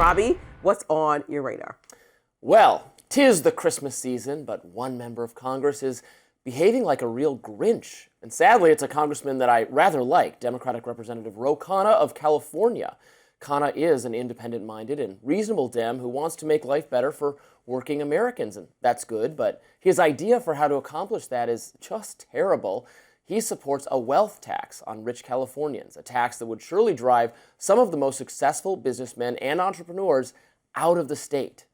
Robby, what's on your radar? Well, 'tis the Christmas season, but one member of Congress is behaving like a real Grinch. And sadly, it's a congressman that I rather like, Democratic Representative Khanna of California. Khanna is an independent-minded and reasonable Dem who wants to make life better for working Americans, and that's good, but his idea for how to accomplish that is just terrible. He supports a wealth tax on rich Californians, a tax that would surely drive some of the most successful businessmen and entrepreneurs out of the state.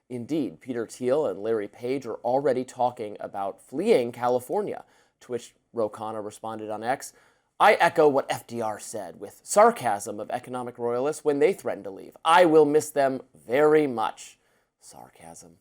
Indeed, Peter Thiel and Larry Page are already talking about fleeing California, to which Khanna responded on X, "I echo what FDR said with sarcasm of economic royalists when they threatened to leave. I will miss them very much." Sarcasm.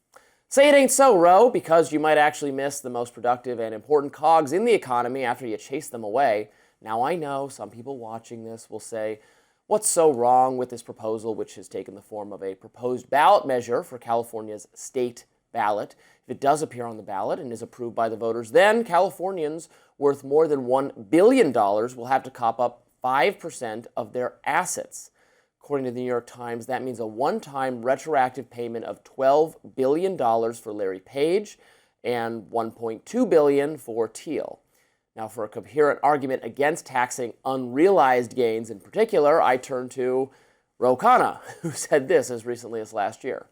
Say it ain't so, Ro, because you might actually miss the most productive and important cogs in the economy after you chase them away. Now I know some people watching this will say, what's so wrong with this proposal, which has taken the form of a proposed ballot measure for California's state ballot? If it does appear on the ballot and is approved by the voters, then Californians worth more than $1 billion will have to cop up 5% of their assets. According to the New York Times, that means a one-time retroactive payment of $12 billion for Larry Page and $1.2 billion for Thiel. Now, for a coherent argument against taxing unrealized gains in particular, I turn to Khanna, who said this as recently as last year.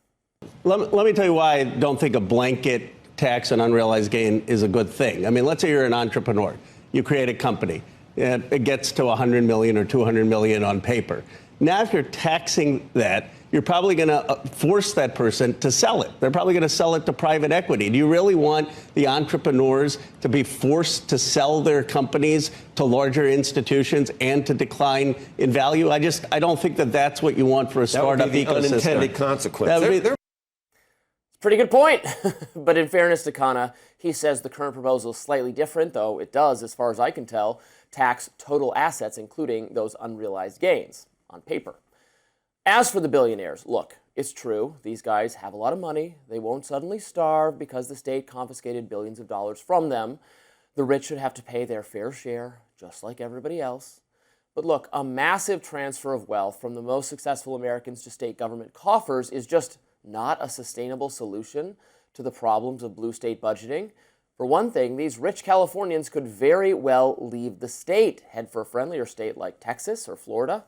Let me tell you why I don't think a blanket tax on unrealized gain is a good thing. I mean, let's say you're an entrepreneur. You create a company. It gets to 100 million or 200 million on paper. Now, if you're taxing that, you're probably going to force that person to sell it. They're probably going to sell it to private equity. Do you really want the entrepreneurs to be forced to sell their companies to larger institutions and to decline in value? I don't think that that's what you want for a startup ecosystem. That would be the unintended consequence. Pretty good point. But in fairness to Khanna, he says the current proposal is slightly different, though it does, as far as I can tell, tax total assets, including those unrealized gains on paper. As for the billionaires, look, it's true. These guys have a lot of money. They won't suddenly starve because the state confiscated billions of dollars from them. The rich should have to pay their fair share, just like everybody else. But look, a massive transfer of wealth from the most successful Americans to state government coffers is just not a sustainable solution to the problems of blue state budgeting. For one thing, these rich Californians could very well leave the state, head for a friendlier state like Texas or Florida.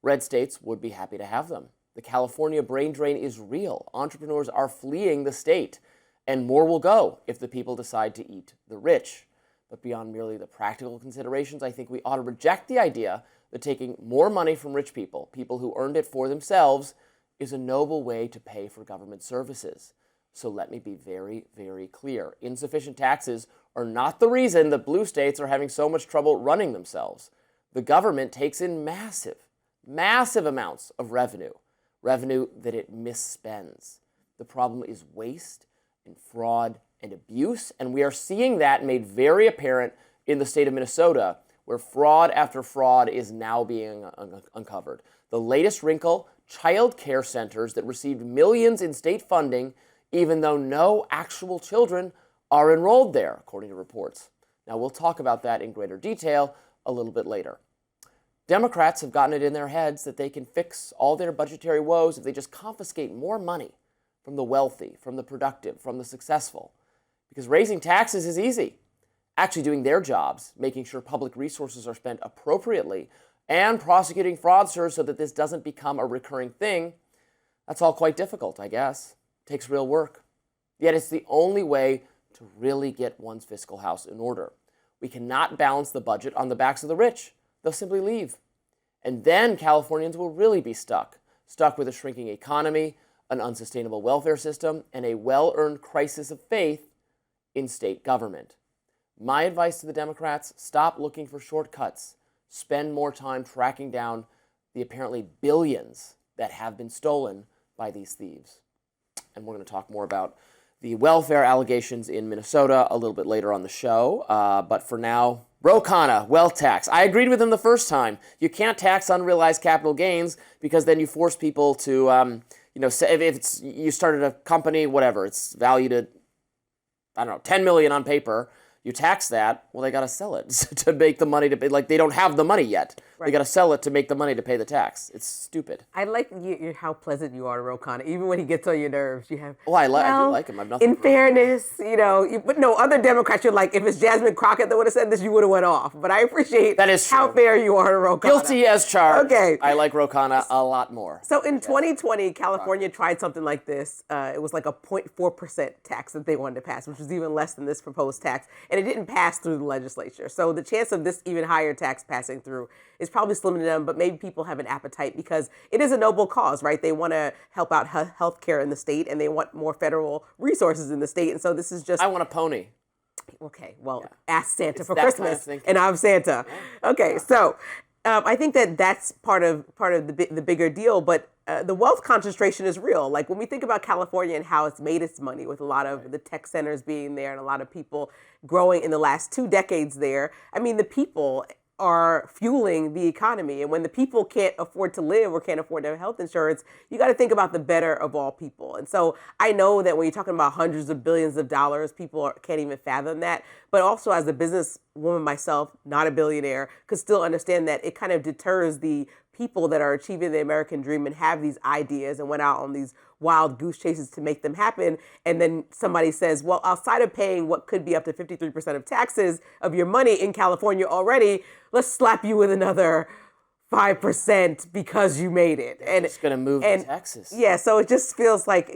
Red states would be happy to have them. The California brain drain is real. Entrepreneurs are fleeing the state, and more will go if the people decide to eat the rich. But beyond merely the practical considerations, I think we ought to reject the idea that taking more money from rich people, people who earned it for themselves, is a noble way to pay for government services. So let me be very, very clear. Insufficient taxes are not the reason that blue states are having so much trouble running themselves. The government takes in massive amounts of revenue that it misspends. The problem is waste and fraud and abuse, and we are seeing that made very apparent in the state of Minnesota, where fraud after fraud is now being uncovered. The latest wrinkle, child care centers that received millions in state funding, even though no actual children are enrolled there, according to reports. Now, we'll talk about that in greater detail a little bit later. Democrats have gotten it in their heads that they can fix all their budgetary woes if they just confiscate more money from the wealthy, from the productive, from the successful. Because raising taxes is easy. Actually doing their jobs, making sure public resources are spent appropriately, and prosecuting fraudsters so that this doesn't become a recurring thing, that's all quite difficult, I guess. It takes real work. Yet it's the only way to really get one's fiscal house in order. We cannot balance the budget on the backs of the rich. They'll simply leave. And then Californians will really be stuck with a shrinking economy, an unsustainable welfare system, and a well-earned crisis of faith in state government. My advice to the Democrats, stop looking for shortcuts. Spend more time tracking down the apparently billions that have been stolen by these thieves. And we're going to talk more about the welfare allegations in Minnesota a little bit later on the show. But for now, Khanna, wealth tax. I agreed with him the first time. You can't tax unrealized capital gains because then you force people to, if you started a company, whatever, it's valued at, $10 million on paper. You tax that, well, they got to sell it to make the money to pay. Like, they don't have the money yet. They got to sell it to make the money to pay the tax. It's stupid. I like how pleasant you are to Khanna. Even when he gets on your nerves, you have. Oh, I do like him. I've nothing. In fairness, but no, other Democrats, you're like, if it's Jasmine Crockett that would have said this, you would have went off. But I appreciate that is how fair you are to Khanna. Guilty as charged. Okay. I like Khanna a lot more. So in 2020, California tried something like this. It was like a 0.4% tax that they wanted to pass, which was even less than this proposed tax. And it didn't pass through the legislature. So the chance of this even higher tax passing through is probably slim to none, but maybe people have an appetite because it is a noble cause, right? They want to help out healthcare in the state and they want more federal resources in the state. And so this is just... I want a pony. Okay, well, ask Santa It's for that Christmas, kind of and I'm Santa. Yeah. Okay, so I think that's part of the bigger deal, but the wealth concentration is real. Like when we think about California and how it's made its money with a lot of the tech centers being there and a lot of people growing in the last 2 decades there, I mean, the people are fueling the economy. And when the people can't afford to live or can't afford their health insurance, you got to think about the better of all people. And so I know that when you're talking about hundreds of billions of dollars, people can't even fathom that. But also as a businesswoman myself, not a billionaire, could still understand that it kind of deters the people that are achieving the American dream and have these ideas and went out on these wild goose chases to make them happen. And then somebody says, well, outside of paying what could be up to 53% of taxes of your money in California already, let's slap you with another 5% because you made it. And it's going to move to Texas. Yeah, so it just feels like,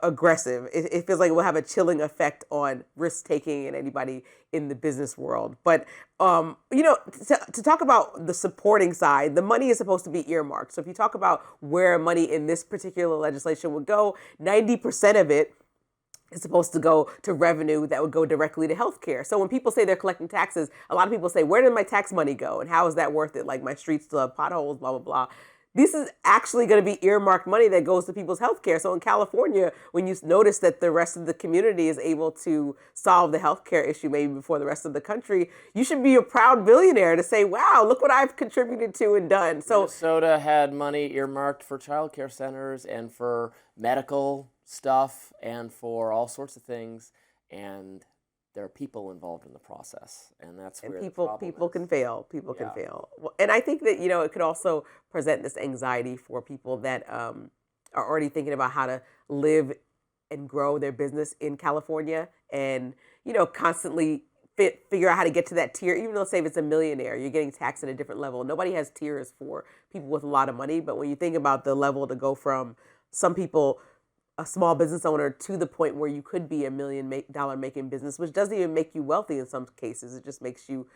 aggressive. It feels like it will have a chilling effect on risk-taking and anybody in the business world. But, to talk about the supporting side, the money is supposed to be earmarked. So if you talk about where money in this particular legislation would go, 90% of it is supposed to go to revenue that would go directly to healthcare. So when people say they're collecting taxes, a lot of people say, where did my tax money go? And how is that worth it? Like my streets still have potholes, blah, blah, blah. This is actually going to be earmarked money that goes to people's healthcare. So in California, when you notice that the rest of the community is able to solve the healthcare issue maybe before the rest of the country, you should be a proud billionaire to say, wow, look what I've contributed to and done. So Minnesota had money earmarked for child care centers and for medical stuff and for all sorts of things, and there are people involved in the process, and that's where people is. can fail. People can fail, and I think that it could also present this anxiety for people that are already thinking about how to live and grow their business in California, and constantly figure out how to get to that tier. Even though, say, if it's a millionaire, you're getting taxed at a different level. Nobody has tiers for people with a lot of money, but when you think about the level to go from some people, a small business owner, to the point where you could be $1 million making business, which doesn't even make you wealthy in some cases. It just makes you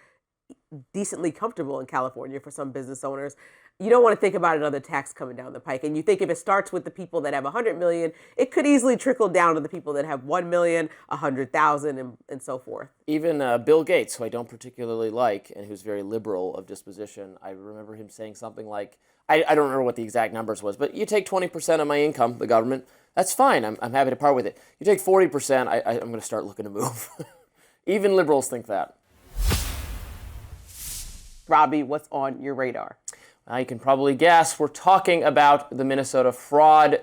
decently comfortable in California for some business owners. You don't want to think about another tax coming down the pike. And you think if it starts with the people that have 100 million, it could easily trickle down to the people that have 1 million, 100,000, and so forth. Even Bill Gates, who I don't particularly like and who's very liberal of disposition, I remember him saying something like, I don't remember what the exact numbers was, but you take 20% of my income, the government, that's fine. I'm happy to part with it. You take 40%, I'm going to start looking to move. Even liberals think that. Robby, what's on your radar? You can probably guess. We're talking about the Minnesota fraud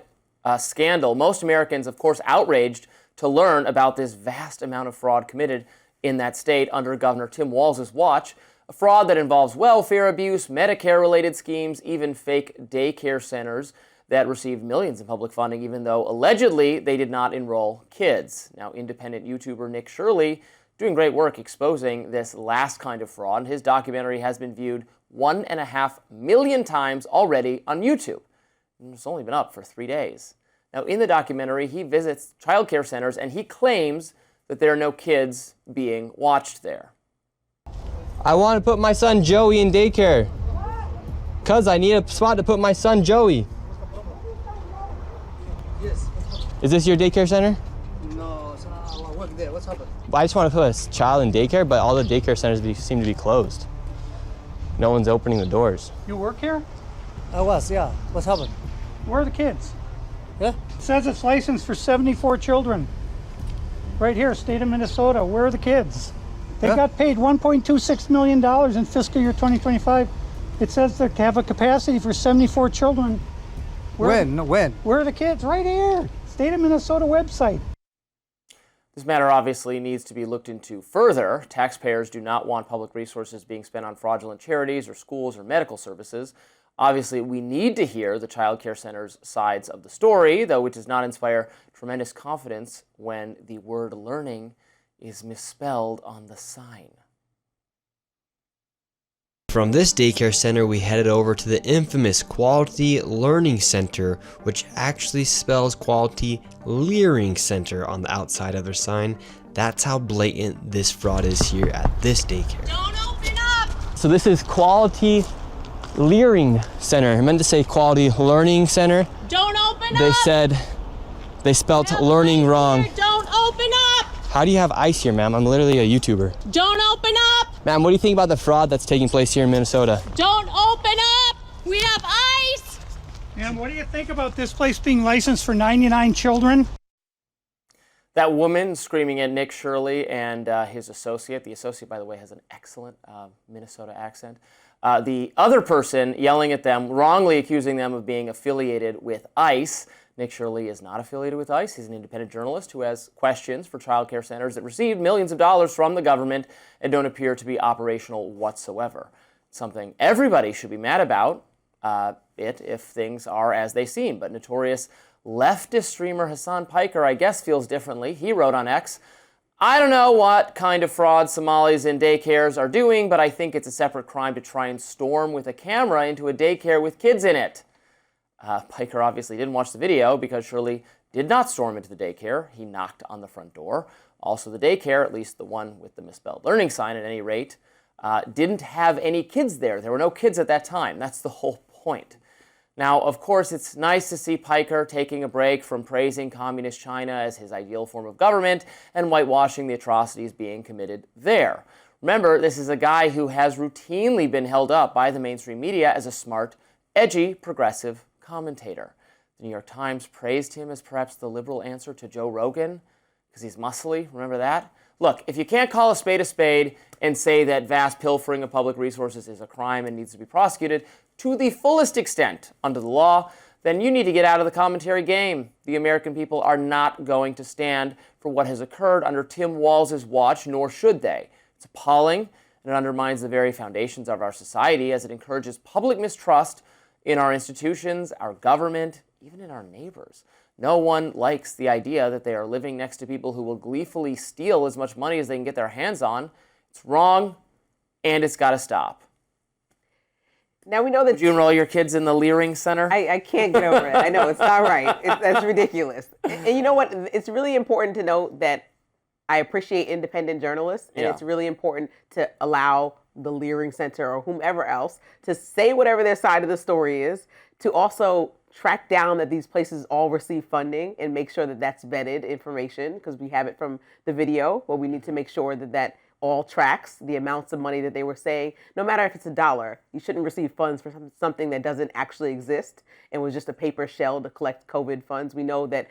scandal. Most Americans, of course, outraged to learn about this vast amount of fraud committed in that state under Governor Tim Walz's watch. A fraud that involves welfare abuse, Medicare-related schemes, even fake daycare centers that received millions in public funding, even though allegedly they did not enroll kids. Now, independent YouTuber Nick Shirley doing great work exposing this last kind of fraud, and his documentary has been viewed 1.5 million times already on YouTube. And it's only been up for 3 days. Now, in the documentary, he visits child care centers, and he claims that there are no kids being watched there. I want to put my son Joey in daycare. Cause I need a spot to put my son Joey. Yes. Is this your daycare center? No, I work there. What's happened? I just want to put a child in daycare, but all the daycare centers seem to be closed. No one's opening the doors. You work here? I was, yeah. What's happened? Where are the kids? Yeah? It says it's licensed for 74 children. Right here, state of Minnesota. Where are the kids? They got paid $1.26 million in fiscal year 2025. It says they have a capacity for 74 children. When? Where are the kids? Right here. State of Minnesota website. This matter obviously needs to be looked into further. Taxpayers do not want public resources being spent on fraudulent charities or schools or medical services. Obviously, we need to hear the child care center's sides of the story, though it does not inspire tremendous confidence when the word learning is misspelled on the sign. From this daycare center, we headed over to the infamous Quality Learning Center, which actually spells Quality Leering Center on the outside of their sign. That's how blatant this fraud is here at this daycare. Don't open up! So this is Quality Leering Center. I meant to say Quality Learning Center. Don't open They up! said they spelled Have learning ice wrong. here. Don't open up! How do you have ice here, ma'am? I'm literally a YouTuber. Don't open up! Ma'am, what do you think about the fraud that's taking place here in Minnesota? Don't open up! We have ice! And what do you think about this place being licensed for 99 children? That woman screaming at Nick Shirley and his associate. The associate, by the way, has an excellent Minnesota accent. The other person yelling at them, wrongly accusing them of being affiliated with ICE. Nick Shirley is not affiliated with ICE. He's an independent journalist who has questions for child care centers that receive millions of dollars from the government and don't appear to be operational whatsoever. Something everybody should be mad about if things are as they seem. But notorious leftist streamer Hasan Piker, I guess, feels differently. He wrote on X, "I don't know what kind of fraud Somalis in daycares are doing, but I think it's a separate crime to try and storm with a camera into a daycare with kids in it." Piker obviously didn't watch the video because Shirley did not storm into the daycare. He knocked on the front door. Also, the daycare, at least the one with the misspelled learning sign at any rate, didn't have any kids there. There were no kids at that time. That's the whole point. Now, of course, it's nice to see Piker taking a break from praising communist China as his ideal form of government and whitewashing the atrocities being committed there. Remember, this is a guy who has routinely been held up by the mainstream media as a smart, edgy, progressive commentator. The New York Times praised him as perhaps the liberal answer to Joe Rogan because he's muscly. Remember that? Look, if you can't call a spade and say that vast pilfering of public resources is a crime and needs to be prosecuted to the fullest extent under the law, then you need to get out of the commentary game. The American people are not going to stand for what has occurred under Tim Walz's watch, nor should they. It's appalling, and it undermines the very foundations of our society as it encourages public mistrust in our institutions, our government, even in our neighbors. No one likes the idea that they are living next to people who will gleefully steal as much money as they can get their hands on. It's wrong, and it's got to stop. Now we know that. Would you enroll your kids in the Leering Center? I can't get over it. I know, it's not right. That's ridiculous. And you know what? It's really important to note that I appreciate independent journalists, and it's really important to allow the Leering Center or whomever else to say whatever their side of the story is, to also track down that these places all receive funding and make sure that that's vetted information, because we have it from the video, but we need to make sure that that all tracks the amounts of money that they were saying. No matter if it's $1, you shouldn't receive funds for something that doesn't actually exist and was just a paper shell to collect COVID funds. We know that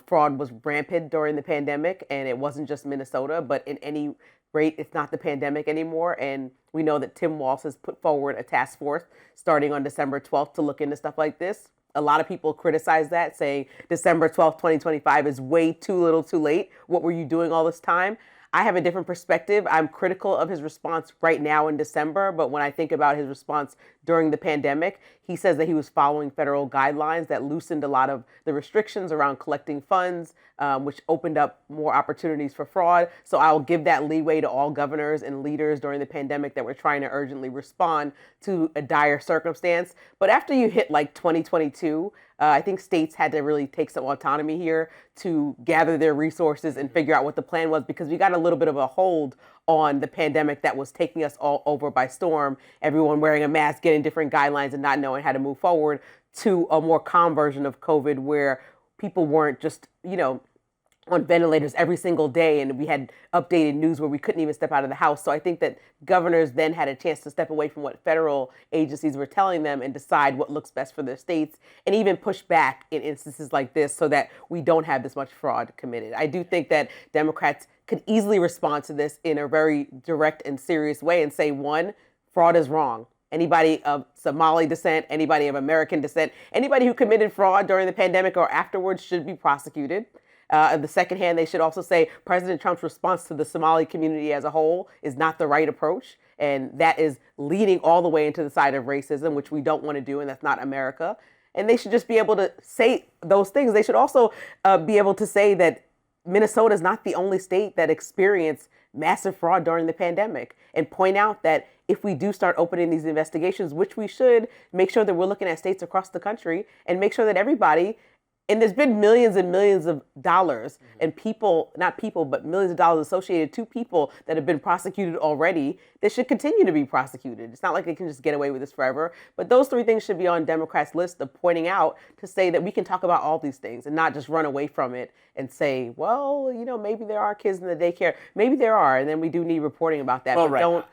fraud was rampant during the pandemic, and it wasn't just Minnesota, but in any rate, it's not the pandemic anymore. And we know that Tim Walz has put forward a task force starting on December 12th to look into stuff like this. A lot of people criticize that, saying December 12th, 2025 is way too little too late. What were you doing all this time? I have a different perspective. I'm critical of his response right now in December, but when I think about his response during the pandemic, he says that he was following federal guidelines that loosened a lot of the restrictions around collecting funds, which opened up more opportunities for fraud. So I'll give that leeway to all governors and leaders during the pandemic that were trying to urgently respond to a dire circumstance. But after you hit like 2022, I think states had to really take some autonomy here to gather their resources and figure out what the plan was, because we got a little bit of a hold on the pandemic that was taking us all over by storm. Everyone wearing a mask, getting different guidelines and not knowing how to move forward, to a more calm version of COVID where people weren't just, on ventilators every single day, and we had updated news where we couldn't even step out of the house. So I think that governors then had a chance to step away from what federal agencies were telling them and decide what looks best for their states, and even push back in instances like this so that we don't have this much fraud committed. I do think that Democrats could easily respond to this in a very direct and serious way and say, one, fraud is wrong. Anybody of Somali descent, anybody of American descent, anybody who committed fraud during the pandemic or afterwards should be prosecuted. On the second hand, they should also say President Trump's response to the Somali community as a whole is not the right approach. And that is leading all the way into the side of racism, which we don't want to do, and that's not America. And they should just be able to say those things. They should also be able to say that Minnesota is not the only state that experienced massive fraud during the pandemic, and point out that if we do start opening these investigations, which we should, make sure that we're looking at states across the country and make sure that everybody, and there's been millions and millions of dollars and people, not people, but millions of dollars associated to people that have been prosecuted already that should continue to be prosecuted. It's not like they can just get away with this forever. But those three things should be on Democrats' list of pointing out to say that we can talk about all these things and not just run away from it and say, well, maybe there are kids in the daycare. Maybe there are, and then we do need reporting about that. Well, but right. Don't.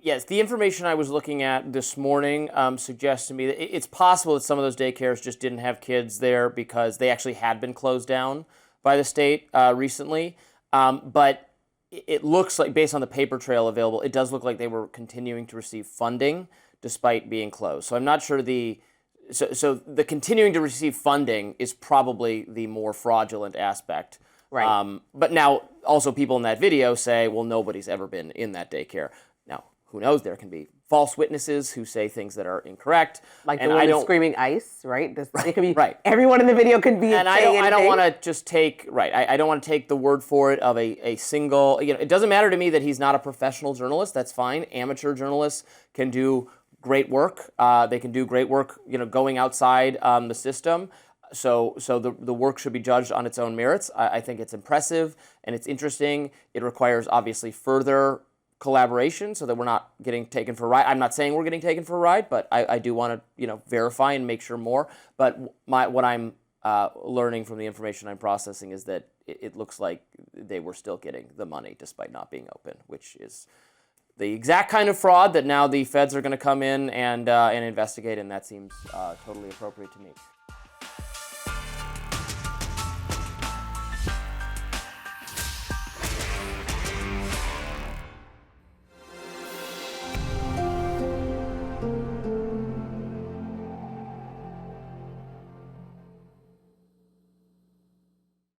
Yes, the information I was looking at this morning suggests to me that it's possible that some of those daycares just didn't have kids there because they actually had been closed down by the state recently. But it looks like, based on the paper trail available, it does look like they were continuing to receive funding despite being closed. So I'm not sure so the continuing to receive funding is probably the more fraudulent aspect. Right. But now also people in that video say, well, nobody's ever been in that daycare. Now, who knows? There can be false witnesses who say things that are incorrect. Like the one that's screaming ICE, right? It could be right. Everyone in the video could be. And I don't want to just take I don't want to take the word for it of a single. It doesn't matter to me that he's not a professional journalist. That's fine. Amateur journalists can do great work. They can do great work. Going outside the system. So the work should be judged on its own merits. I think it's impressive and it's interesting. It requires obviously further collaboration so that we're not getting taken for a ride. I'm not saying we're getting taken for a ride, but I do want to verify and make sure more. But what I'm learning from the information I'm processing is that it looks like they were still getting the money despite not being open, which is the exact kind of fraud that now the feds are going to come in and investigate, and that seems totally appropriate to me.